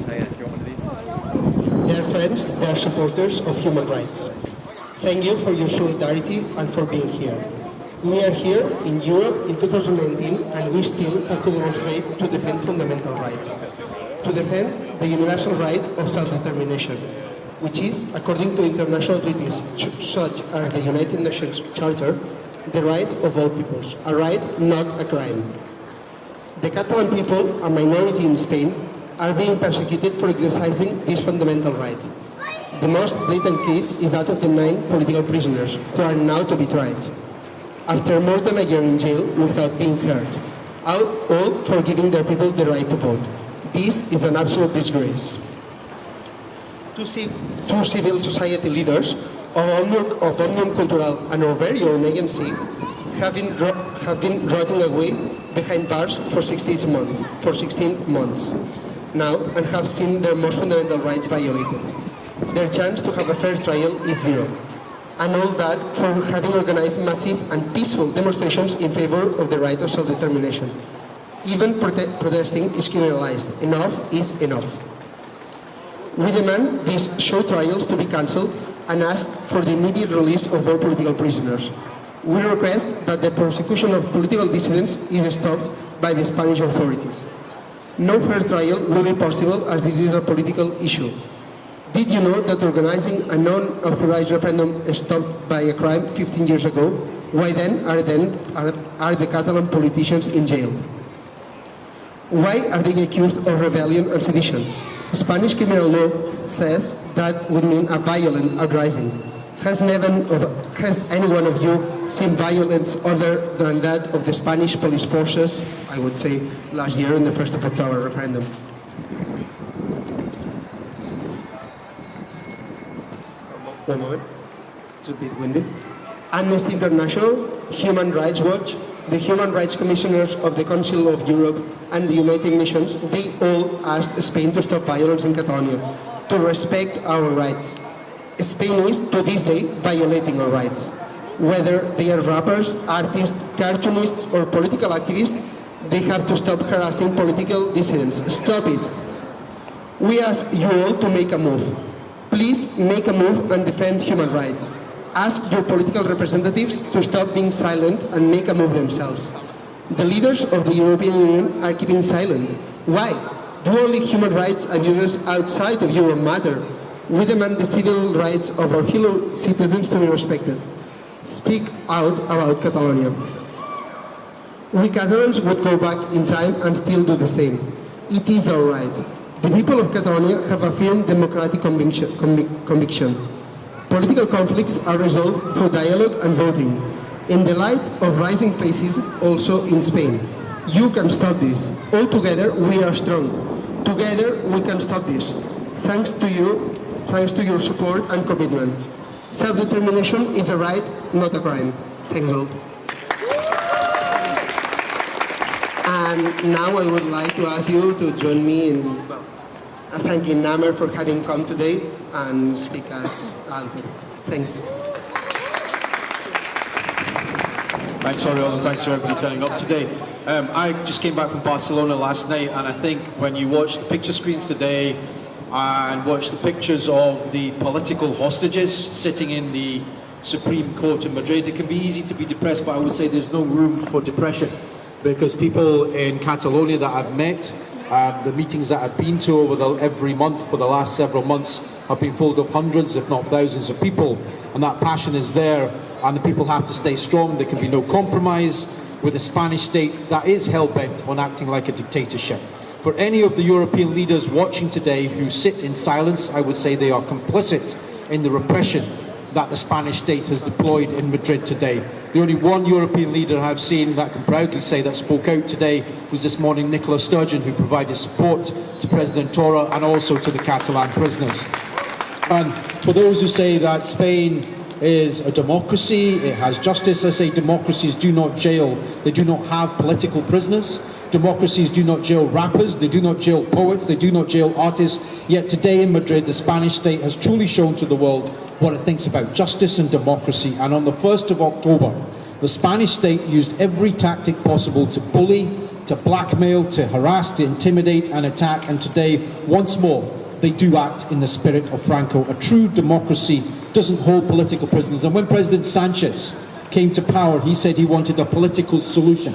They are friends, they are supporters of human rights. Thank you for your solidarity and for being here. We are here in Europe in 2019 and we still have to demonstrate to defend fundamental rights. To defend the universal right of self-determination, which is, according to international treaties such as the United Nations Charter, the right of all peoples, a right, not a crime. The Catalan people, a minority in Spain, are being persecuted for exercising this fundamental right. The most blatant case is that of the 9 political prisoners who are now to be tried, after more than a year in jail without being heard, all for giving their people the right to vote. This is an absolute disgrace. Two civil society leaders of Òmnium Cultural and our very own agency have been rotting away behind bars for 16 months now and have seen their most fundamental rights violated. Their chance to have a fair trial is zero. And all that for having organized massive and peaceful demonstrations in favor of the right of self-determination. Even protesting is criminalized. Enough is enough. We demand these show trials to be cancelled and ask for the immediate release of all political prisoners. We request that the persecution of political dissidents is stopped by the Spanish authorities. No fair trial will be possible as this is a political issue. Did you know that organizing a non-authorized referendum stopped by a crime 15 years ago? Why then are the Catalan politicians in jail? Why are they accused of rebellion and sedition? Spanish criminal law says that would mean a violent uprising. Has any one of you seen violence other than that of the Spanish police forces, I would say, last year in the 1st of October referendum? One moment, it's a bit windy. Amnesty International, Human Rights Watch, the Human Rights Commissioners of the Council of Europe and the United Nations, they all asked Spain to stop violence in Catalonia, to respect our rights. Spain is, to this day, violating our rights. Whether they are rappers, artists, cartoonists or political activists, they have to stop harassing political dissidents. Stop it. We ask you all to make a move. Please make a move and defend human rights. Ask your political representatives to stop being silent and make a move themselves. The leaders of the European Union are keeping silent. Why? Do only human rights abuses outside of Europe matter? We demand the civil rights of our fellow citizens to be respected. Speak out about Catalonia. We Catalans would go back in time and still do the same. It is our right. The people of Catalonia have a firm democratic conviction. Political conflicts are resolved through dialogue and voting. In the light of rising faces also in Spain. You can stop this. All together we are strong. Together we can stop this. Thanks to your support and commitment. Self-determination is a right, not a crime. Thanks all. And now I would like to ask you to join me in thanking Aamer for having come today and speak as Alba. Thanks. Thanks, Oriol, and thanks for everybody turning up today. I just came back from Barcelona last night, and I think when you watch the picture screens today and watch the pictures of the political hostages sitting in the Supreme Court in Madrid, it can be easy to be depressed, but I would say there's no room for depression, because people in Catalonia that I've met, the meetings that I've been to every month for the last several months have been full of hundreds, if not thousands of people, and that passion is there, and the people have to stay strong. There can be no compromise with a Spanish state that is hell-bent on acting like a dictatorship. For any of the European leaders watching today who sit in silence, I would say they are complicit in the repression that the Spanish state has deployed in Madrid today. The only one European leader I've seen that can proudly say that spoke out today was this morning Nicola Sturgeon, who provided support to President Torra and also to the Catalan prisoners. And for those who say that Spain is a democracy, it has justice, I say democracies do not jail, they do not have political prisoners. Democracies do not jail rappers, they do not jail poets, they do not jail artists. Yet today in Madrid, the Spanish state has truly shown to the world what it thinks about justice and democracy. And on the 1st of October, the Spanish state used every tactic possible to bully, to blackmail, to harass, to intimidate and attack, and today, once more, they do act in the spirit of Franco. A true democracy doesn't hold political prisoners. And when President Sanchez came to power, he said he wanted a political solution,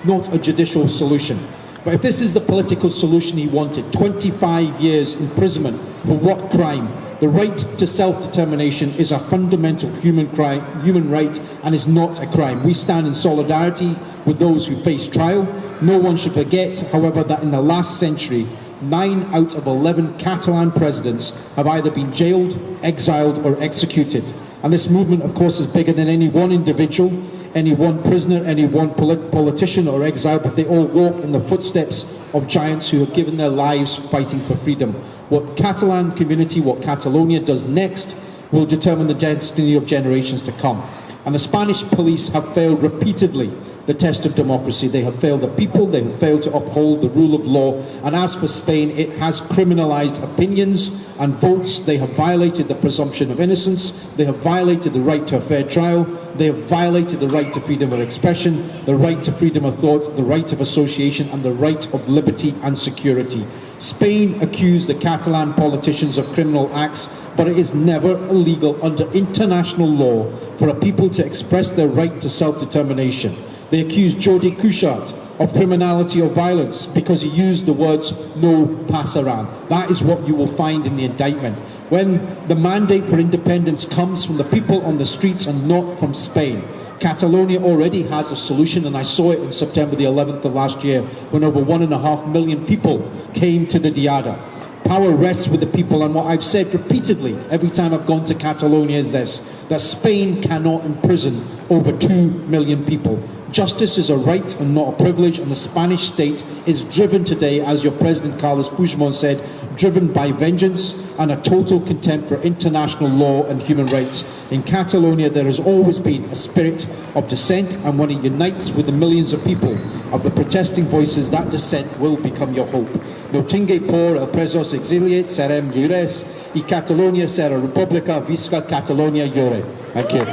not a judicial solution. But if this is the political solution he wanted, 25 years imprisonment for what crime? The right to self-determination is a fundamental human right and is not a crime. We stand in solidarity with those who face trial. No one should forget, however, that in the last century, 9 out of 11 Catalan presidents have either been jailed, exiled or executed. And this movement, of course, is bigger than any one individual, any one prisoner, any one politician or exile, but they all walk in the footsteps of giants who have given their lives fighting for freedom. What Catalan community, what Catalonia does next will determine the destiny of generations to come. And the Spanish police have failed repeatedly the test of democracy. They have failed the people, they have failed to uphold the rule of law, and as for Spain, it has criminalized opinions and votes. They have violated the presumption of innocence, they have violated the right to a fair trial, they have violated the right to freedom of expression, the right to freedom of thought, the right of association, and the right of liberty and security. Spain accused the Catalan politicians of criminal acts, but it is never illegal under international law for a people to express their right to self-determination. They accused Jordi Cuixart of criminality or violence because he used the words "no pasaran." That is what you will find in the indictment. When the mandate for independence comes from the people on the streets and not from Spain, Catalonia already has a solution, and I saw it on September the 11th of last year when over 1.5 million people came to the Diada. Power rests with the people, and what I've said repeatedly every time I've gone to Catalonia is this, that Spain cannot imprison over 2 million people. Justice is a right and not a privilege, and the Spanish state is driven today, as your President Carles Puigdemont said, driven by vengeance and a total contempt for international law and human rights. In Catalonia, there has always been a spirit of dissent, and when it unites with the millions of people of the protesting voices, that dissent will become your hope. No tingue por el presos exiliates, serem lliures, y Catalonia será república, visca Catalonia llore. Thank you.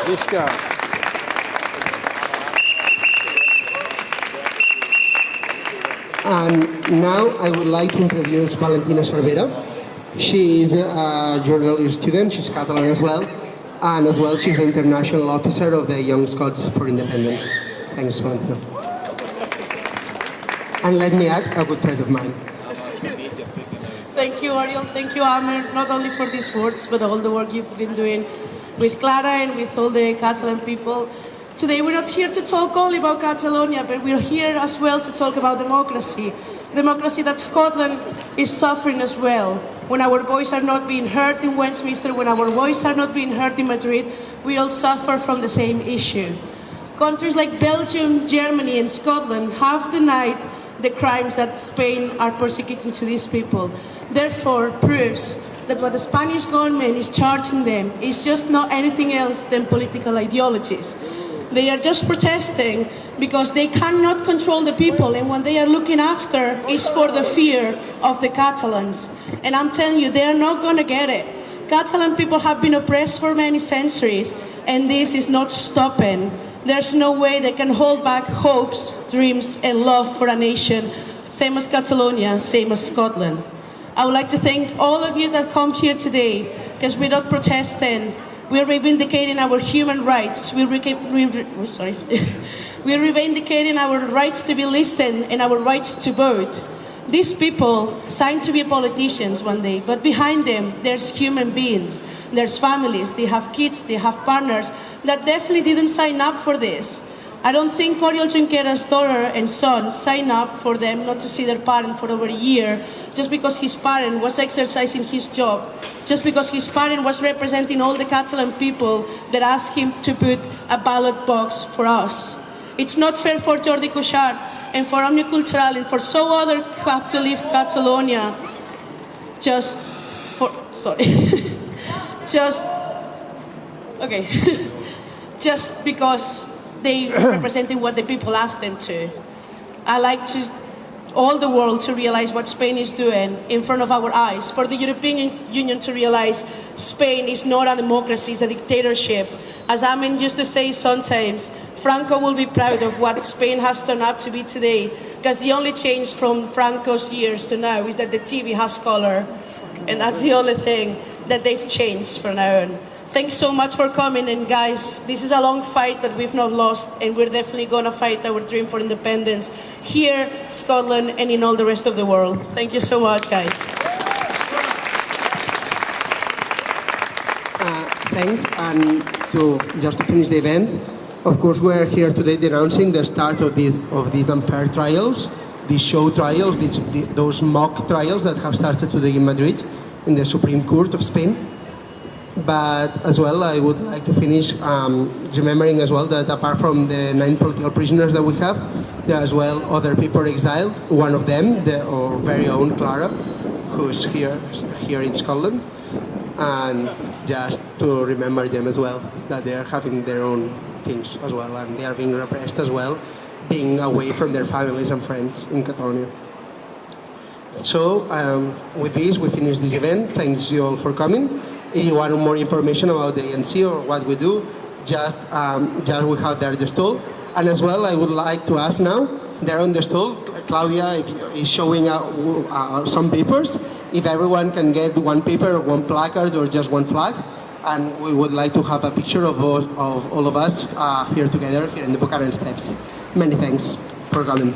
Visca. And now I would like to introduce Valentina Cervera. She is a journalism student, she's Catalan as well, and as well she's the international officer of the Young Scots for Independence. Thanks, Valentina. And let me add, a good friend of mine. Thank you, Ariel. Thank you, Aamer, not only for these words, but all the work you've been doing with Clara and with all the Catalan people. Today we're not here to talk only about Catalonia, but we're here as well to talk about democracy. Democracy that Scotland is suffering as well. When our voices are not being heard in Westminster, when our voices are not being heard in Madrid, we all suffer from the same issue. Countries like Belgium, Germany and Scotland have denied the crimes that Spain are persecuting to these people. Therefore, proves that what the Spanish government is charging them is just not anything else than political ideologies. They are just protesting because they cannot control the people, and what they are looking after is for the fear of the Catalans. And I'm telling you, they are not going to get it. Catalan people have been oppressed for many centuries, and this is not stopping. There's no way they can hold back hopes, dreams, and love for a nation, same as Catalonia, same as Scotland. I would like to thank all of you that come here today, because we're not protesting. We're reivindicating our human rights. We're reivindicating our rights to be listened and our rights to vote. These people signed to be politicians one day, but behind them, there's human beings. There's families, they have kids, they have partners that definitely didn't sign up for this. I don't think Oriol Junqueras' daughter and son signed up for them not to see their parent for over a year just because his parent was exercising his job, just because his parent was representing all the Catalan people that asked him to put a ballot box for us. It's not fair for Jordi Cuixart and for Omnicultural and for so others who have to leave Catalonia just because they represented what the people asked them to. I like all the world to realize what Spain is doing in front of our eyes, for the European Union to realize Spain is not a democracy, it's a dictatorship. As Amin used to say sometimes, Franco will be proud of what Spain has turned out to be today, because the only change from Franco's years to now is that the TV has color, and that's the only thing that they've changed from now on. Thanks so much for coming, and guys, this is a long fight that we've not lost, and we're definitely gonna fight our dream for independence here, Scotland, and in all the rest of the world. Thank you so much, guys. Thanks, and just to finish the event, of course we're here today denouncing the start of these unfair trials, these show trials, those mock trials that have started today in Madrid, in the Supreme Court of Spain. But as well, I would like to finish remembering as well that apart from the 9 political prisoners that we have, there are as well other people exiled. One of them, our very own Clara, who's here in Scotland. And just to remember them as well, that they are having their own things as well, and they are being repressed as well, being away from their families and friends in Catalonia. So with this, we finish this event. Thanks you all for coming. If you want more information about the ANC or what we do, just we have there the stall. And as well, I would like to ask now, there on the stall, Claudia is showing some papers. If everyone can get one paper, one placard, or just one flag, and we would like to have a picture of all of us here together here in the Buchanan steps. Many thanks for coming.